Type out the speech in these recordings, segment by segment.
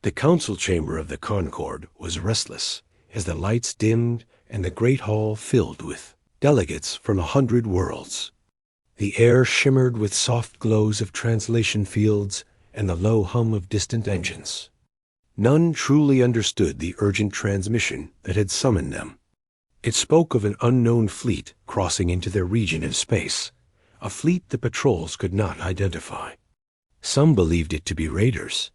The council chamber of the Concord was restless as the lights dimmed and the great hall filled with delegates from 100 worlds. The air shimmered with soft glows of translation fields and the low hum of distant engines. None truly understood the urgent transmission that had summoned them. It spoke of an unknown fleet crossing into their region of space, a fleet the patrols could not identify. Some believed it to be raiders.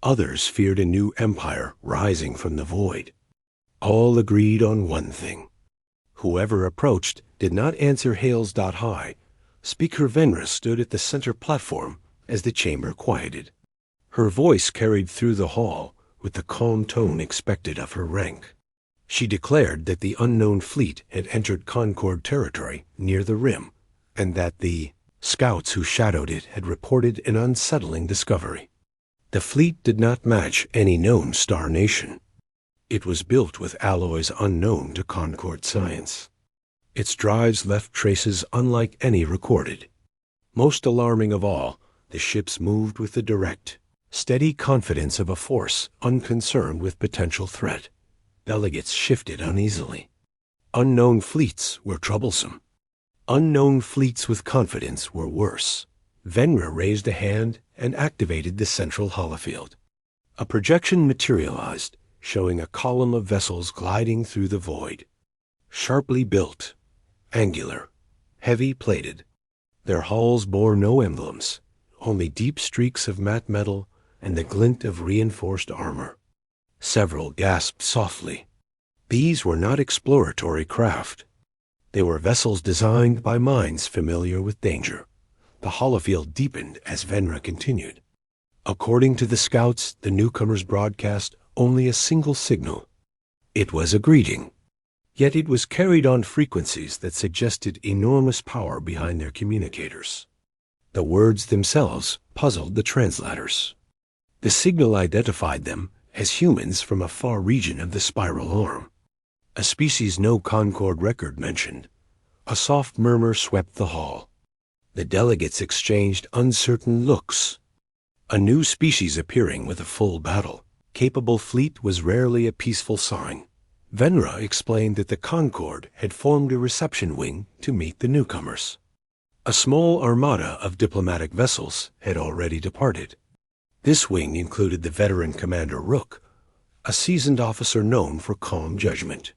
Others feared a new empire rising from the void. All agreed on one thing. Whoever approached did not answer hails. High. Speaker Venra stood at the center platform as the chamber quieted. Her voice carried through the hall with the calm tone expected of her rank. She declared that the unknown fleet had entered Concord territory near the rim, and that the scouts who shadowed it had reported an unsettling discovery. The fleet did not match any known star nation. It was built with alloys unknown to Concord science. Its drives left traces unlike any recorded. Most alarming of all, the ships moved with the direct, steady confidence of a force unconcerned with potential threat. Delegates shifted uneasily. Unknown fleets were troublesome. Unknown fleets with confidence were worse. Venra raised a hand and activated the central holofield. A projection materialized, showing a column of vessels gliding through the void. Sharply built, angular, heavy-plated. Their hulls bore no emblems, only deep streaks of matte metal and the glint of reinforced armor. Several gasped softly. These were not exploratory craft. They were vessels designed by minds familiar with danger. The holofield deepened as Venra continued. According to the scouts, the newcomers broadcast only a single signal. It was a greeting. Yet it was carried on frequencies that suggested enormous power behind their communicators. The words themselves puzzled the translators. The signal identified them as humans from a far region of the spiral arm. A species no Concord record mentioned. A soft murmur swept the hall. The delegates exchanged uncertain looks. A new species appearing with a full battle, capable fleet was rarely a peaceful sign. Venra explained that the Concord had formed a reception wing to meet the newcomers. A small armada of diplomatic vessels had already departed. This wing included the veteran Commander Rook, a seasoned officer known for calm judgment.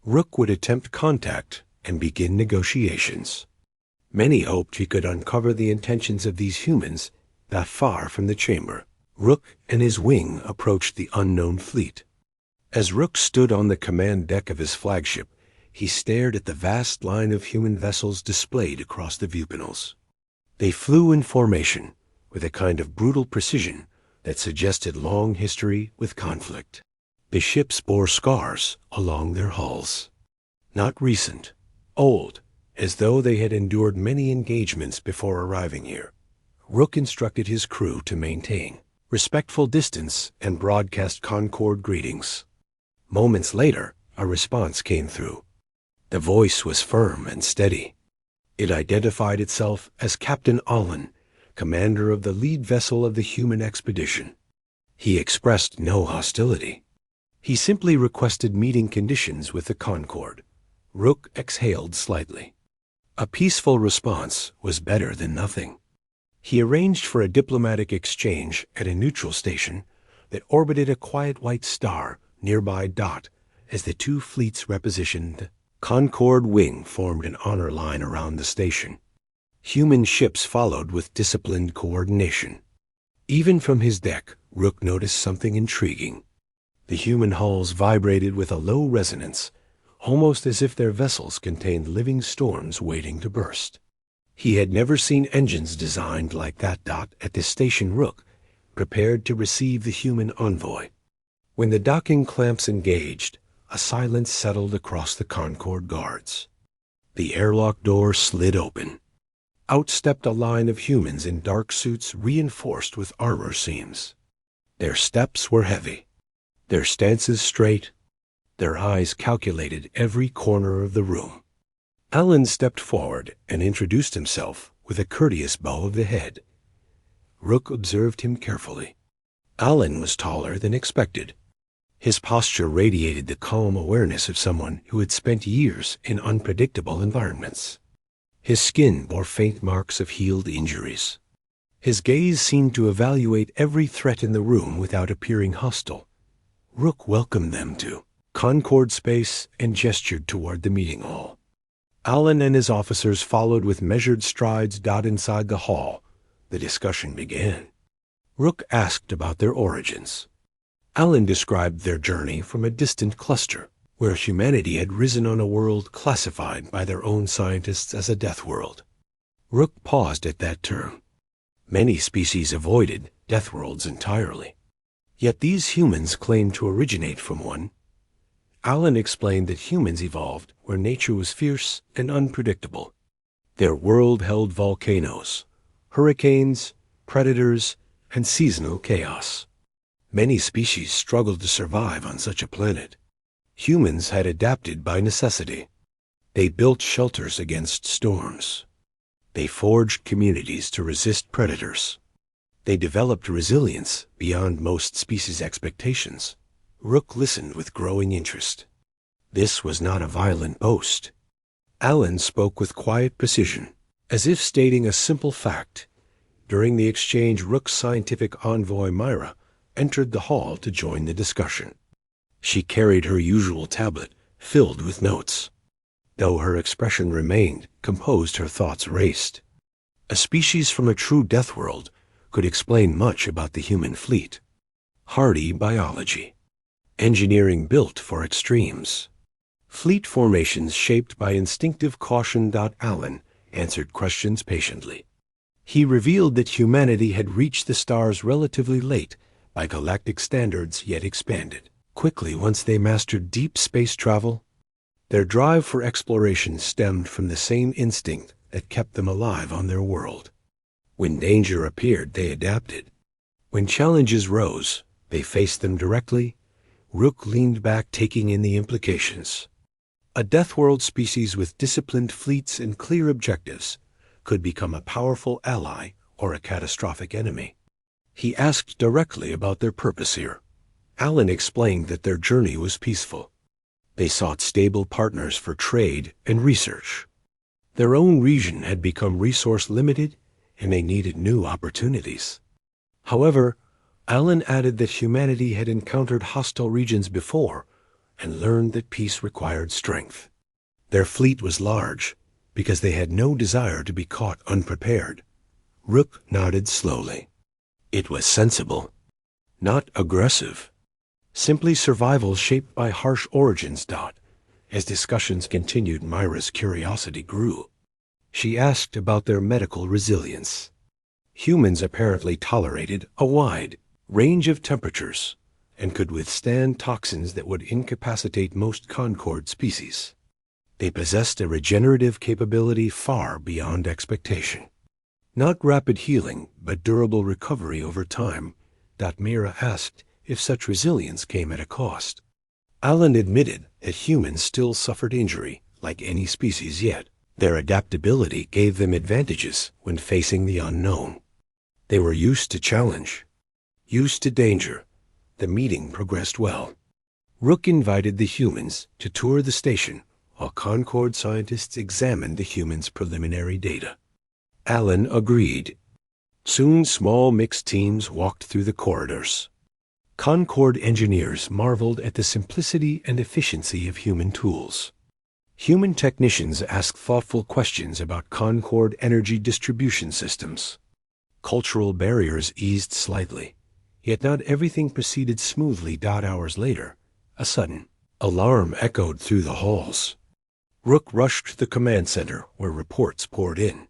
Rook would attempt contact and begin negotiations. Many hoped he could uncover the intentions of these humans that far from the chamber. Rook and his wing approached the unknown fleet. As Rook stood on the command deck of his flagship, he stared at the vast line of human vessels displayed across the viewpanels. They flew in formation, with a kind of brutal precision that suggested long history with conflict. The ships bore scars along their hulls. Not recent, old, as though they had endured many engagements before arriving here. Rook instructed his crew to maintain respectful distance and broadcast Concord greetings. Moments later, a response came through. The voice was firm and steady. It identified itself as Captain Allen, commander of the lead vessel of the human expedition. He expressed no hostility. He simply requested meeting conditions with the Concord. Rook exhaled slightly. A peaceful response was better than nothing. He arranged for a diplomatic exchange at a neutral station that orbited a quiet white star nearby. As the two fleets repositioned, Concord wing formed an honor line around the station. Human ships followed with disciplined coordination. Even from his deck, Rook noticed something intriguing. The human hulls vibrated with a low resonance, almost as if their vessels contained living storms waiting to burst. He had never seen engines designed like that. At the station, Rook prepared to receive the human envoy. When the docking clamps engaged, a silence settled across the Concord guards. The airlock door slid open. Out stepped a line of humans in dark suits reinforced with armor seams. Their steps were heavy, their stances straight, their eyes calculated every corner of the room. Allen stepped forward and introduced himself with a courteous bow of the head. Rook observed him carefully. Alan was taller than expected. His posture radiated the calm awareness of someone who had spent years in unpredictable environments. His skin bore faint marks of healed injuries. His gaze seemed to evaluate every threat in the room without appearing hostile. Rook welcomed them to Concord space and gestured toward the meeting hall. Alan and his officers followed with measured strides. Inside the hall, the discussion began. Rook asked about their origins. Alan described their journey from a distant cluster, where humanity had risen on a world classified by their own scientists as a death world. Rook paused at that term. Many species avoided death worlds entirely. Yet these humans claimed to originate from one. Alan explained that humans evolved where nature was fierce and unpredictable. Their world held volcanoes, hurricanes, predators, and seasonal chaos. Many species struggled to survive on such a planet. Humans had adapted by necessity. They built shelters against storms. They forged communities to resist predators. They developed resilience beyond most species' expectations. Rook listened with growing interest. This was not a violent boast. Alan spoke with quiet precision, as if stating a simple fact. During the exchange, Rook's scientific envoy, Myra, entered the hall to join the discussion. She carried her usual tablet, filled with notes. Though her expression remained composed, her thoughts raced. A species from a true death world could explain much about the human fleet. Hardy biology. Engineering built for extremes. Fleet formations shaped by instinctive caution. Alan answered questions patiently. He revealed that humanity had reached the stars relatively late by galactic standards, yet expanded quickly once they mastered deep space travel. Their drive for exploration stemmed from the same instinct that kept them alive on their world. When danger appeared, they adapted. When challenges rose, they faced them directly. Rook leaned back, taking in the implications. A death world species with disciplined fleets and clear objectives could become a powerful ally or a catastrophic enemy. He asked directly about their purpose here. Alan explained that their journey was peaceful. They sought stable partners for trade and research. Their own region had become resource-limited, and they needed new opportunities. However, Alan added that humanity had encountered hostile regions before and learned that peace required strength. Their fleet was large because they had no desire to be caught unprepared. Rook nodded slowly. It was sensible, not aggressive. Simply survival shaped by harsh origins. As discussions continued, Myra's curiosity grew. She asked about their medical resilience. Humans apparently tolerated a wide range of temperatures and could withstand toxins that would incapacitate most Concord species. They possessed a regenerative capability far beyond expectation. Not rapid healing, but durable recovery over time. Myra asked if such resilience came at a cost. Alan admitted that humans still suffered injury, like any species, yet their adaptability gave them advantages when facing the unknown. They were used to challenge, used to danger. The meeting progressed well. Rook invited the humans to tour the station while Concord scientists examined the humans' preliminary data. Alan agreed. Soon small mixed teams walked through the corridors. Concord engineers marveled at the simplicity and efficiency of human tools. Human technicians asked thoughtful questions about Concord energy distribution systems. Cultural barriers eased slightly, yet not everything proceeded smoothly. Hours later, a sudden alarm echoed through the halls. Rook rushed to the command center where reports poured in.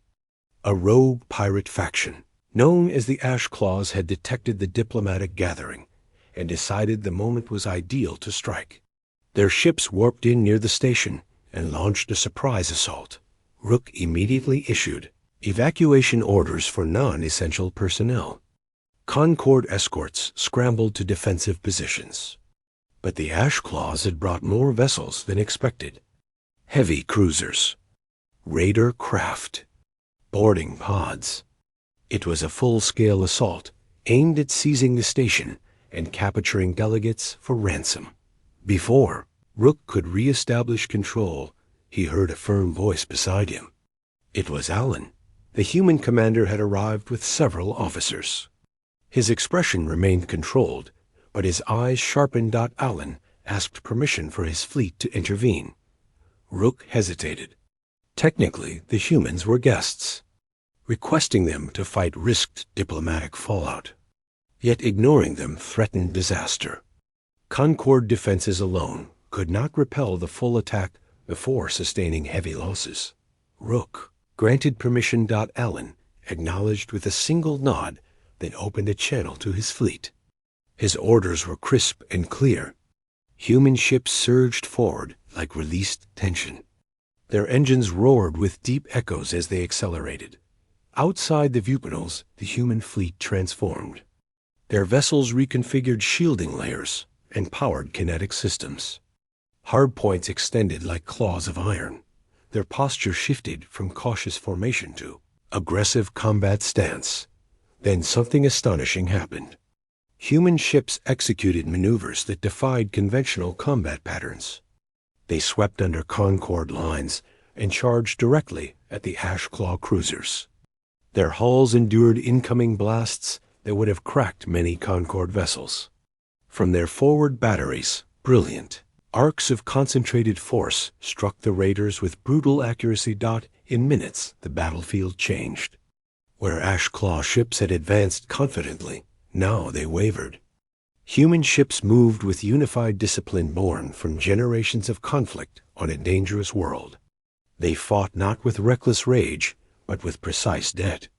A rogue pirate faction, known as the Ash Claws, had detected the diplomatic gathering and decided the moment was ideal to strike. Their ships warped in near the station and launched a surprise assault. Rook immediately issued evacuation orders for non-essential personnel. Concord escorts scrambled to defensive positions. But the Ash Claws had brought more vessels than expected. Heavy cruisers, raider craft, boarding pods. It was a full-scale assault, aimed at seizing the station and capturing delegates for ransom. Before Rook could re-establish control, he heard a firm voice beside him. It was Alan. The human commander had arrived with several officers. His expression remained controlled, but his eyes sharpened. Alan asked permission for his fleet to intervene. Rook hesitated. Technically, the humans were guests. Requesting them to fight risked diplomatic fallout. Yet ignoring them threatened disaster. Concord defenses alone could not repel the full attack before sustaining heavy losses. Rook granted permission. Alan acknowledged with a single nod, then opened a channel to his fleet. His orders were crisp and clear. Human ships surged forward like released tension. Their engines roared with deep echoes as they accelerated. Outside the viewpanels, the human fleet transformed. Their vessels reconfigured shielding layers and powered kinetic systems. Hardpoints extended like claws of iron. Their posture shifted from cautious formation to aggressive combat stance. Then something astonishing happened. Human ships executed maneuvers that defied conventional combat patterns. They swept under Concord lines and charged directly at the Ashclaw cruisers. Their hulls endured incoming blasts that would have cracked many Concord vessels. From their forward batteries, brilliant arcs of concentrated force struck the raiders with brutal accuracy. In minutes, the battlefield changed. Where Ashclaw ships had advanced confidently, now they wavered. Human ships moved with unified discipline born from generations of conflict on a dangerous world. They fought not with reckless rage, but with precise debt.